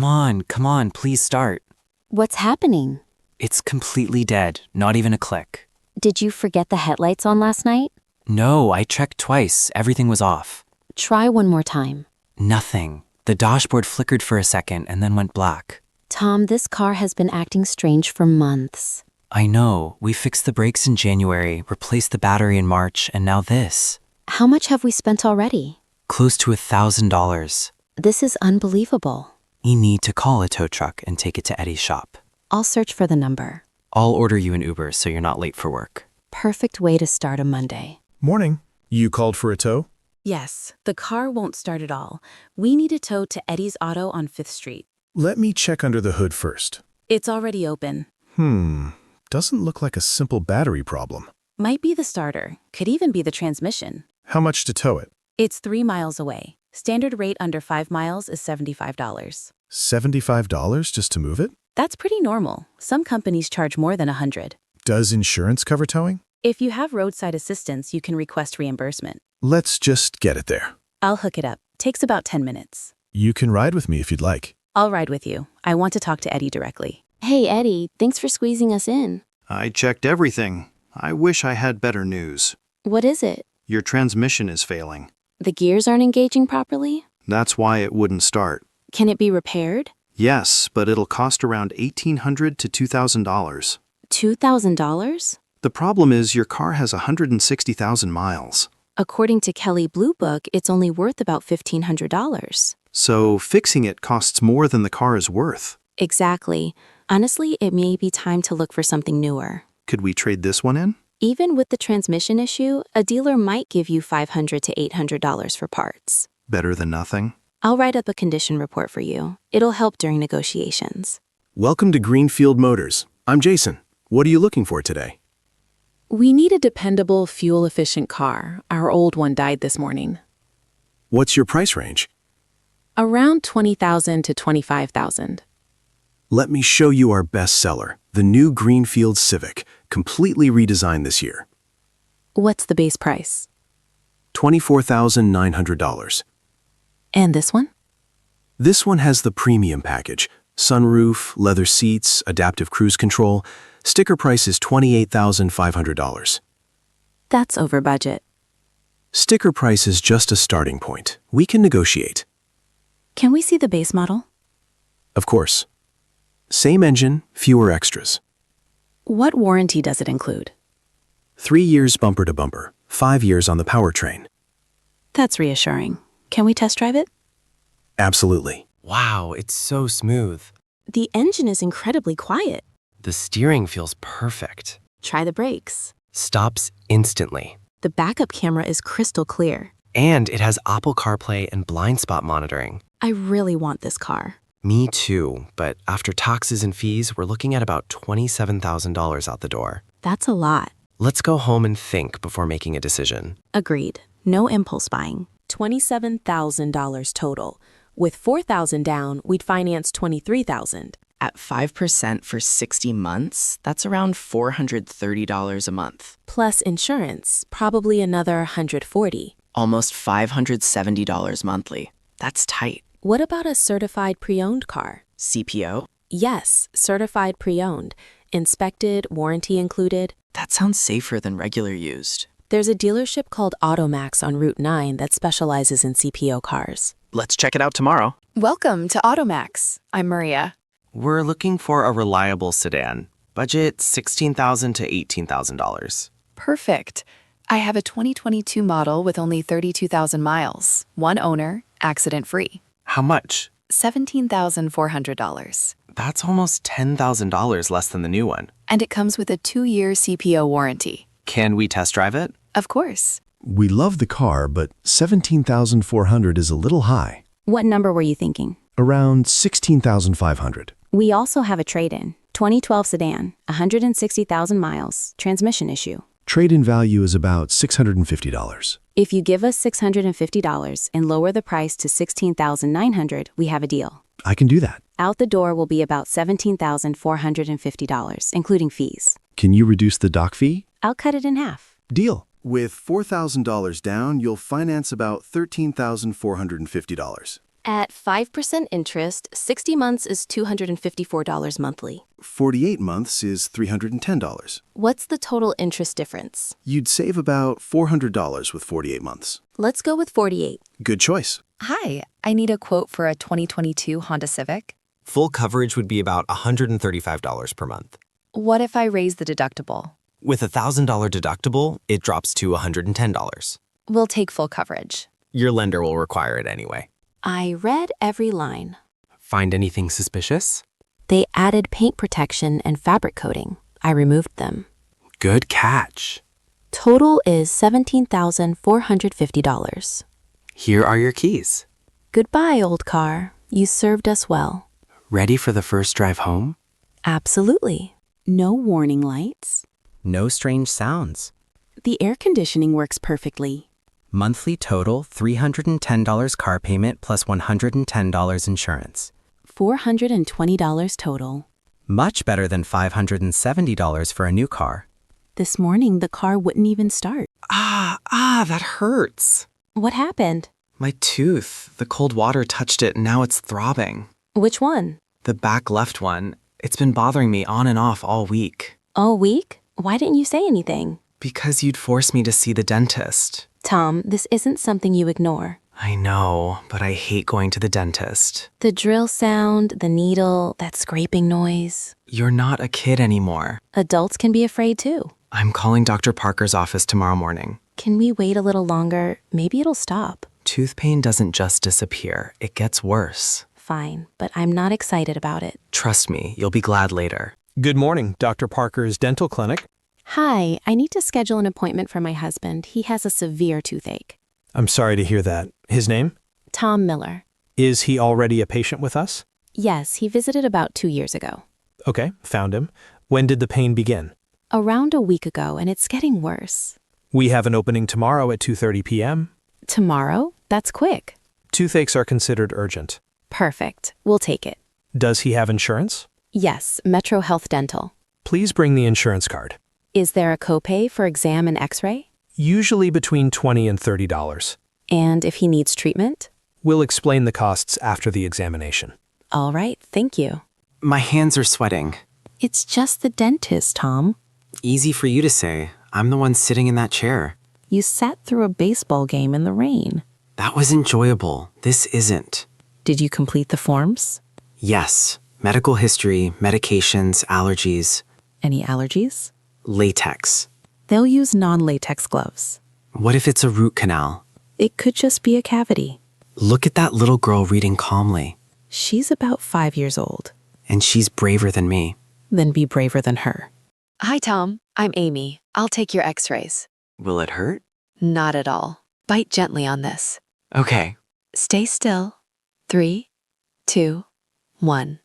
Come on, please start. What's happening? It's completely dead, not even a click. Did you forget the headlights on last night? No, I checked twice. Everything was off. Try one more time. Nothing. The dashboard flickered for a second and then went black. Tom, this car has been acting strange for months. I know. We fixed the brakes in January, replaced the battery in March, and now this. How much have we spent already? Close to $1,000. This is unbelievable. You need to call a tow truck and take it to Eddie's shop. I'll search for the number. I'll order you an Uber so you're not late for work. Perfect way to start a Monday. Morning. You called for a tow? Yes, the car won't start at all. We need a tow to Eddie's Auto on 5th Street. Let me check under the hood first. It's already open. Doesn't look like a simple battery problem. Might be the starter. Could even be the transmission. How much to tow it? It's 3 miles away. Standard rate under 5 miles is $75. $75 just to move it? That's pretty normal. Some companies charge more than $100. Does insurance cover towing? If you have roadside assistance, you can request reimbursement. Let's just get it there. I'll hook it up. Takes about 10 minutes. You can ride with me if you'd like. I'll ride with you. I want to talk to Eddie directly. Hey, Eddie, thanks for squeezing us in. I checked everything. I wish I had better news. What is it? Your transmission is failing. The gears aren't engaging properly? That's why it wouldn't start. Can it be repaired? Yes, but it'll cost around $1,800 to $2,000. $2,000? The problem is your car has 160,000 miles. According to Kelley Blue Book, it's only worth about $1,500. So fixing it costs more than the car is worth. Exactly. Honestly, it may be time to look for something newer. Could we trade this one in? Even with the transmission issue, a dealer might give you $500 to $800 for parts. Better than nothing. I'll write up a condition report for you. It'll help during negotiations. Welcome to Greenfield Motors. I'm Jason. What are you looking for today? We need a dependable, fuel-efficient car. Our old one died this morning. What's your price range? Around $20,000 to $25,000. Let me show you our best seller, the new Greenfield Civic, completely redesigned this year. What's the base price? $24,900. And this one? This one has the premium package, sunroof, leather seats, adaptive cruise control. Sticker price is $28,500. That's over budget. Sticker price is just a starting point. We can negotiate. Can we see the base model? Of course. Same engine, fewer extras. What warranty does it include? 3 years bumper to bumper, 5 years on the powertrain. That's reassuring. Can we test drive it? Absolutely. Wow, it's so smooth. The engine is incredibly quiet. The steering feels perfect. Try the brakes. Stops instantly. The backup camera is crystal clear. And it has Apple CarPlay and blind spot monitoring. I really want this car. Me too, but after taxes and fees, we're looking at about $27,000 out the door. That's a lot. Let's go home and think before making a decision. Agreed. No impulse buying. $27,000 total. With $4,000 down, we'd finance $23,000. At 5% for 60 months, that's around $430 a month. Plus insurance, probably another $140. Almost $570 monthly. That's tight. What about a certified pre-owned car? CPO? Yes, certified pre-owned. Inspected, warranty included. That sounds safer than regular used. There's a dealership called AutoMax on Route 9 that specializes in CPO cars. Let's check it out tomorrow. Welcome to AutoMax. I'm Maria. We're looking for a reliable sedan. Budget $16,000 to $18,000. Perfect. I have a 2022 model with only 32,000 miles. One owner, accident-free. How much? $17,400. That's almost $10,000 less than the new one. And it comes with a 2-year CPO warranty. Can we test drive it? Of course. We love the car, but $17,400 is a little high. What number were you thinking? Around $16,500. We also have a trade-in. 2012 sedan, 160,000 miles, transmission issue. Trade-in value is about $650. If you give us $650 and lower the price to $16,900, we have a deal. I can do that. Out the door will be about $17,450, including fees. Can you reduce the dock fee? I'll cut it in half. Deal. With $4,000 down, you'll finance about $13,450. At 5% interest, 60 months is $254 monthly. 48 months is $310. What's the total interest difference? You'd save about $400 with 48 months. Let's go with 48. Good choice. Hi, I need a quote for a 2022 Honda Civic. Full coverage would be about $135 per month. What if I raise the deductible? With a $1,000 deductible, it drops to $110. We'll take full coverage. Your lender will require it anyway. I read every line. Find anything suspicious? They added paint protection and fabric coating. I removed them. Good catch. Total is $17,450. Here are your keys. Goodbye, old car. You served us well. Ready for the first drive home? Absolutely. No warning lights. No strange sounds. The air conditioning works perfectly. Monthly total $310 car payment plus $110 insurance. $420 total. Much better than $570 for a new car. This morning, the car wouldn't even start. That hurts. What happened? My tooth. The cold water touched it and now it's throbbing. Which one? The back left one. It's been bothering me on and off all week. All week? Why didn't you say anything? Because you'd force me to see the dentist. Tom, this isn't something you ignore. I know, but I hate going to the dentist. The drill sound, the needle, that scraping noise. You're not a kid anymore. Adults can be afraid too. I'm calling Dr. Parker's office tomorrow morning. Can we wait a little longer? Maybe it'll stop. Tooth pain doesn't just disappear, it gets worse. Fine, but I'm not excited about it. Trust me, you'll be glad later. Good morning, Dr. Parker's dental clinic. Hi, I need to schedule an appointment for my husband. He has a severe toothache. I'm sorry to hear that. His name? Tom Miller. Is he already a patient with us? Yes, he visited about 2 years ago. Okay, found him. When did the pain begin? Around a week ago, and it's getting worse. We have an opening tomorrow at 2:30 p.m. Tomorrow? That's quick. Toothaches are considered urgent. Perfect. We'll take it. Does he have insurance? Yes, Metro Health Dental. Please bring the insurance card. Is there a copay for exam and x-ray? Usually between $20 and $30. And if he needs treatment? We'll explain the costs after the examination. All right, thank you. My hands are sweating. It's just the dentist, Tom. Easy for you to say. I'm the one sitting in that chair. You sat through a baseball game in the rain. That was enjoyable. This isn't. Did you complete the forms? Yes. Medical history, medications, allergies. Any allergies? Latex. They'll use non-latex gloves. What if it's a root canal? It could just be a cavity. Look at that little girl reading calmly. She's about 5 years old. And she's braver than me. Then be braver than her. Hi, Tom. I'm Amy. I'll take your x-rays. Will it hurt? Not at all. Bite gently on this. Okay. Stay still. 3, 2, 1.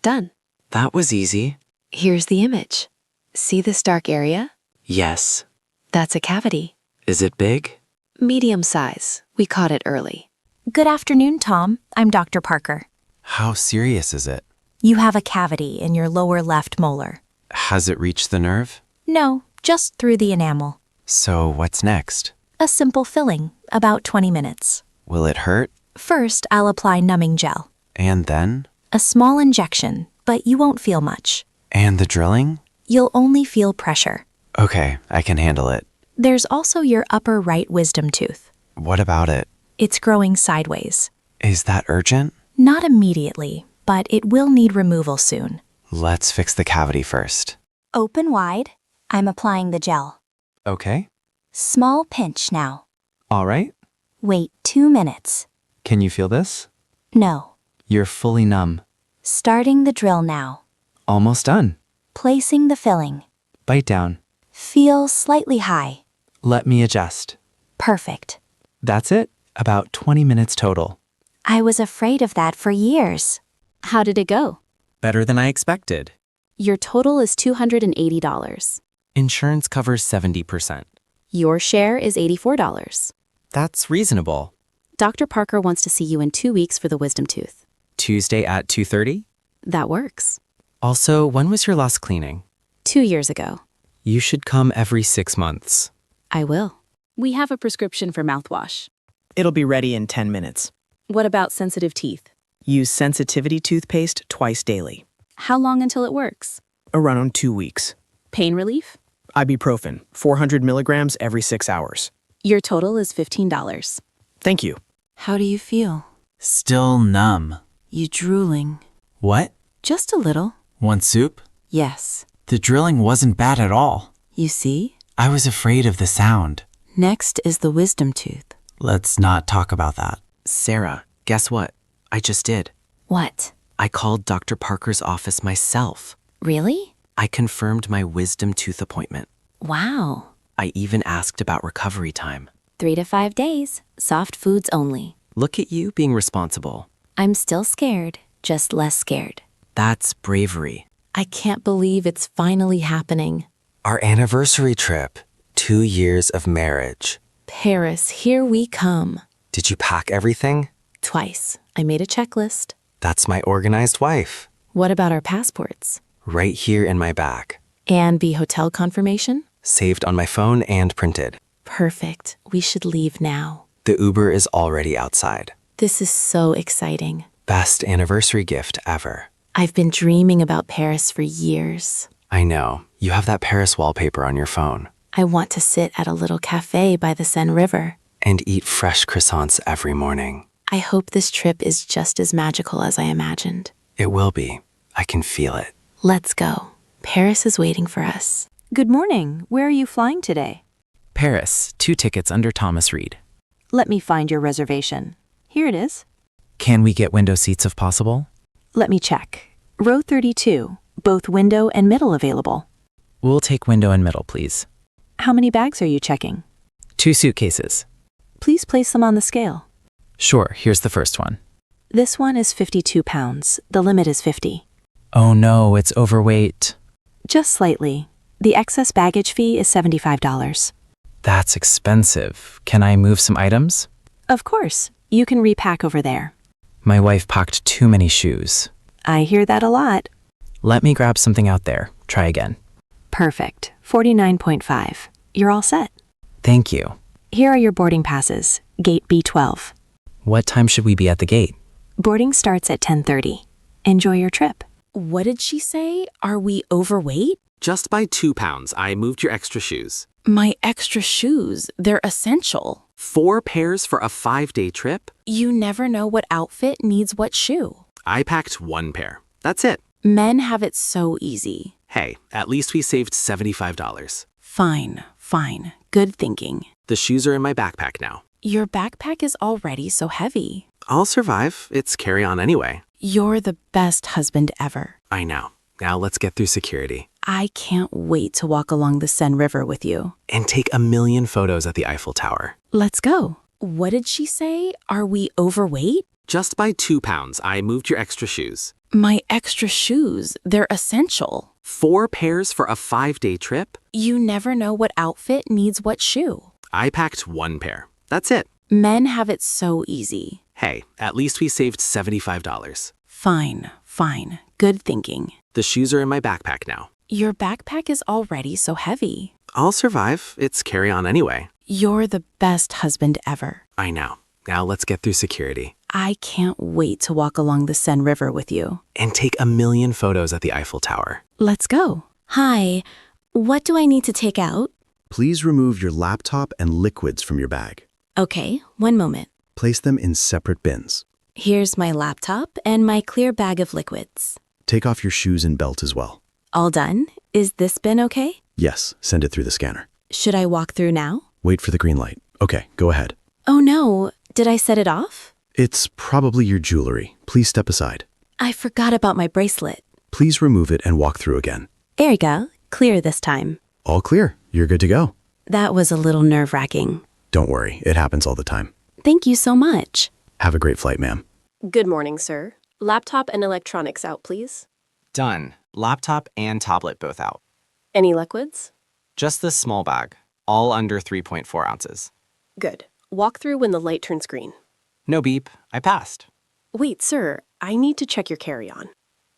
Done. That was easy. Here's the image. See this dark area? Yes. That's a cavity. Is it big? Medium size. We caught it early. Good afternoon, Tom. I'm Dr. Parker. How serious is it? You have a cavity in your lower left molar. Has it reached the nerve? No, just through the enamel. So what's next? A simple filling, about 20 minutes. Will it hurt? First, I'll apply numbing gel. And then? A small injection, but you won't feel much. And the drilling? You'll only feel pressure. Okay, I can handle it. There's also your upper right wisdom tooth. What about it? It's growing sideways. Is that urgent? Not immediately, but it will need removal soon. Let's fix the cavity first. Open wide. I'm applying the gel. Okay. Small pinch now. All right. Wait 2 minutes. Can you feel this? No. You're fully numb. Starting the drill now. Almost done. Placing the filling. Bite down. Feel slightly high. Let me adjust. Perfect. That's it. About 20 minutes total. I was afraid of that for years. How did it go? Better than I expected. Your total is $280. Insurance covers 70%. Your share is $84. That's reasonable. Dr. Parker wants to see you in 2 weeks for the wisdom tooth. Tuesday at 2:30? That works. Also, when was your last cleaning? 2 years ago. You should come every 6 months. I will. We have a prescription for mouthwash. It'll be ready in 10 minutes. What about sensitive teeth? Use sensitivity toothpaste twice daily. How long until it works? Around 2 weeks. Pain relief? Ibuprofen, 400 milligrams every 6 hours. Your total is $15. Thank you. How do you feel? Still numb. You drooling. What? Just a little. Want soup? Yes. The drilling wasn't bad at all. You see? I was afraid of the sound. Next is the wisdom tooth. Let's not talk about that. Sarah, guess what? I just did. What? I called Dr. Parker's office myself. Really? I confirmed my wisdom tooth appointment. Wow. I even asked about recovery time. 3 to 5 days. Soft foods only. Look at you being responsible. I'm still scared, just less scared. That's bravery. I can't believe it's finally happening. Our anniversary trip. 2 years of marriage. Paris, here we come. Did you pack everything? Twice. I made a checklist. That's my organized wife. What about our passports? Right here in my bag. And the hotel confirmation? Saved on my phone and printed. Perfect. We should leave now. The Uber is already outside. This is so exciting. Best anniversary gift ever. I've been dreaming about Paris for years. I know. You have that Paris wallpaper on your phone. I want to sit at a little cafe by the Seine River. And eat fresh croissants every morning. I hope this trip is just as magical as I imagined. It will be. I can feel it. Let's go. Paris is waiting for us. Good morning. Where are you flying today? Paris, 2 tickets under Thomas Reed. Let me find your reservation. Here it is. Can we get window seats if possible? Let me check. Row 32, both window and middle available. We'll take window and middle, please. How many bags are you checking? 2 suitcases. Please place them on the scale. Sure, here's the first one. This one is 52 pounds. The limit is 50. Oh no, it's overweight. Just slightly. The excess baggage fee is $75. That's expensive. Can I move some items? Of course. You can repack over there. My wife packed too many shoes. I hear that a lot. Let me grab something out there. Try again. Perfect. 49.5. You're all set. Thank you. Here are your boarding passes. Gate B12. What time should we be at the gate? Boarding starts at 10:30. Enjoy your trip. What did she say? Are we overweight? Just by 2 pounds, I moved your extra shoes. My extra shoes, they're essential. 4 pairs for a 5-day trip? You never know what outfit needs what shoe. I packed 1 pair. That's it. Men have it so easy. Hey, at least we saved $75. Fine. Good thinking. The shoes are in my backpack now. Your backpack is already so heavy. I'll survive. It's carry-on anyway. You're the best husband ever. I know. Now let's get through security. I can't wait to walk along the Seine River with you. And take a million photos at the Eiffel Tower. Let's go. What did she say? Are we overweight? Just by 2 pounds, I moved your extra shoes. My extra shoes, they're essential. 4 pairs for a 5-day trip? You never know what outfit needs what shoe. I packed 1 pair. That's it. Men have it so easy. Hey, at least we saved $75. Fine. Good thinking. The shoes are in my backpack now. Your backpack is already so heavy. I'll survive. It's carry-on anyway. You're the best husband ever. I know. Now let's get through security. I can't wait to walk along the Seine River with you. And take a million photos at the Eiffel Tower. Let's go. Hi. What do I need to take out? Please remove your laptop and liquids from your bag. Okay, 1 moment. Place them in separate bins. Here's my laptop and my clear bag of liquids. Take off your shoes and belt as well. All done? Is this bin okay? Yes, send it through the scanner. Should I walk through now? Wait for the green light. Okay, go ahead. Oh no, did I set it off? It's probably your jewelry. Please step aside. I forgot about my bracelet. Please remove it and walk through again. There you go. Clear this time. All clear. You're good to go. That was a little nerve-wracking. Don't worry, it happens all the time. Thank you so much. Have a great flight, ma'am. Good morning, sir. Laptop and electronics out, please. Done. Laptop and tablet both out. Any liquids? Just this small bag, all under 3.4 ounces. Good. Walk through when the light turns green. No beep. I passed. Wait, sir. I need to check your carry-on.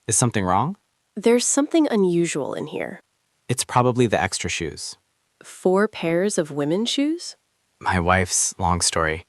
Is something wrong? There's something unusual in here. It's probably the extra shoes. 4 pairs of women's shoes? My wife's long story.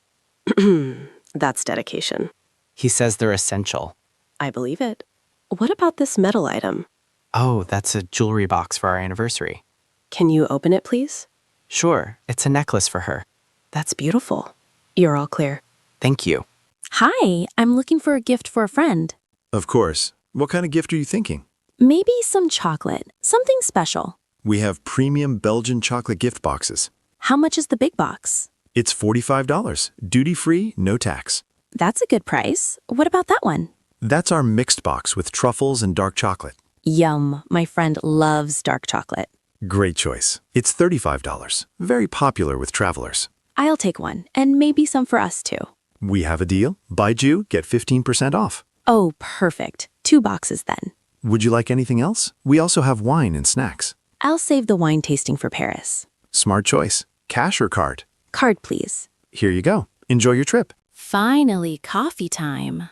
That's dedication. He says they're essential. I believe it. What about this metal item? Oh, that's a jewelry box for our anniversary. Can you open it, please? Sure, it's a necklace for her. That's beautiful. You're all clear. Thank you. Hi, I'm looking for a gift for a friend. Of course. What kind of gift are you thinking? Maybe some chocolate, something special. We have premium Belgian chocolate gift boxes. How much is the big box? It's $45, duty-free, no tax. That's a good price. What about that one? That's our mixed box with truffles and dark chocolate. Yum, my friend loves dark chocolate. Great choice. It's $35, very popular with travelers. I'll take one, and maybe some for us too. We have a deal. Buy Jew, get 15% off. Oh, perfect. 2 boxes then. Would you like anything else? We also have wine and snacks. I'll save the wine tasting for Paris. Smart choice. Cash or card? Card, please. Here you go. Enjoy your trip. Finally, coffee time.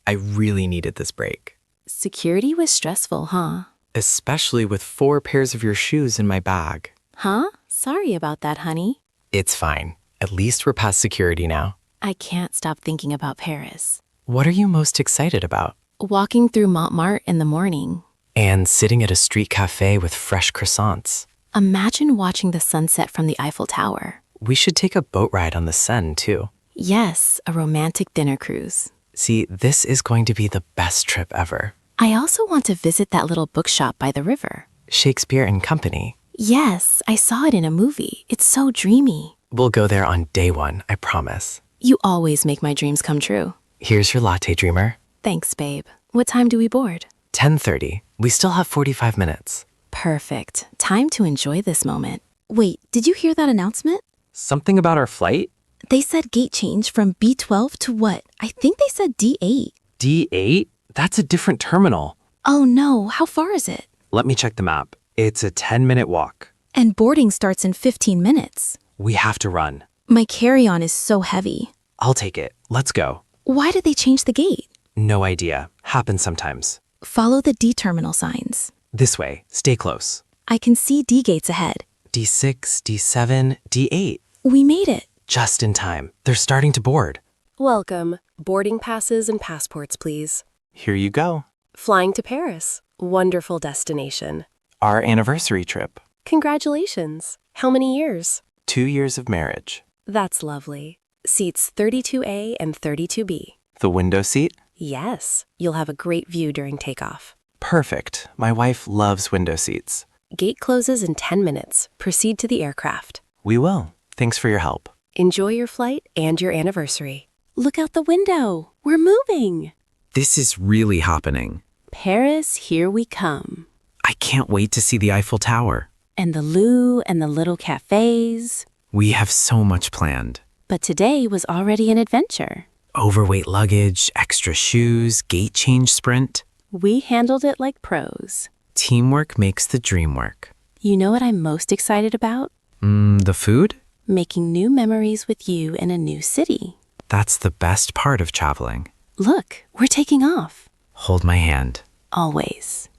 I really needed this break. Security was stressful, huh? Especially with 4 pairs of your shoes in my bag. Huh? Sorry about that, honey. It's fine. At least we're past security now. I can't stop thinking about Paris. What are you most excited about? Walking through Montmartre in the morning. And sitting at a street cafe with fresh croissants. Imagine watching the sunset from the Eiffel Tower. We should take a boat ride on the Seine, too. Yes, a romantic dinner cruise. See, this is going to be the best trip ever. I also want to visit that little bookshop by the river. Shakespeare and Company. Yes, I saw it in a movie. It's so dreamy. We'll go there on day 1, I promise. You always make my dreams come true. Here's your latte, dreamer. Thanks, babe. What time do we board? 10:30. We still have 45 minutes. Perfect. Time to enjoy this moment. Wait, did you hear that announcement? Something about our flight? They said gate change from B12 to what? I think they said D8. D8? That's a different terminal. Oh no, how far is it? Let me check the map. It's a 10-minute walk. And boarding starts in 15 minutes. We have to run. My carry-on is so heavy. I'll take it. Let's go. Why did they change the gate? No idea. Happens sometimes. Follow the D terminal signs. This way. Stay close. I can see D gates ahead. D6, D7, D8. We made it. Just in time. They're starting to board. Welcome. Boarding passes and passports, please. Here you go. Flying to Paris. Wonderful destination. Our anniversary trip. Congratulations. How many years? 2 years of marriage. That's lovely. Seats 32A and 32B. The window seat? Yes, you'll have a great view during takeoff. Perfect. My wife loves window seats. Gate closes in 10 minutes. Proceed to the aircraft. We will. Thanks for your help. Enjoy your flight and your anniversary. Look out the window. We're moving. This is really happening. Paris, here we come. I can't wait to see the Eiffel Tower. And the Louvre and the little cafes. We have so much planned. But today was already an adventure. Overweight luggage, extra shoes, gate change sprint. We handled it like pros. Teamwork makes the dream work. You know what I'm most excited about? The food? Making new memories with you in a new city. That's the best part of traveling. Look, we're taking off. Hold my hand. Always.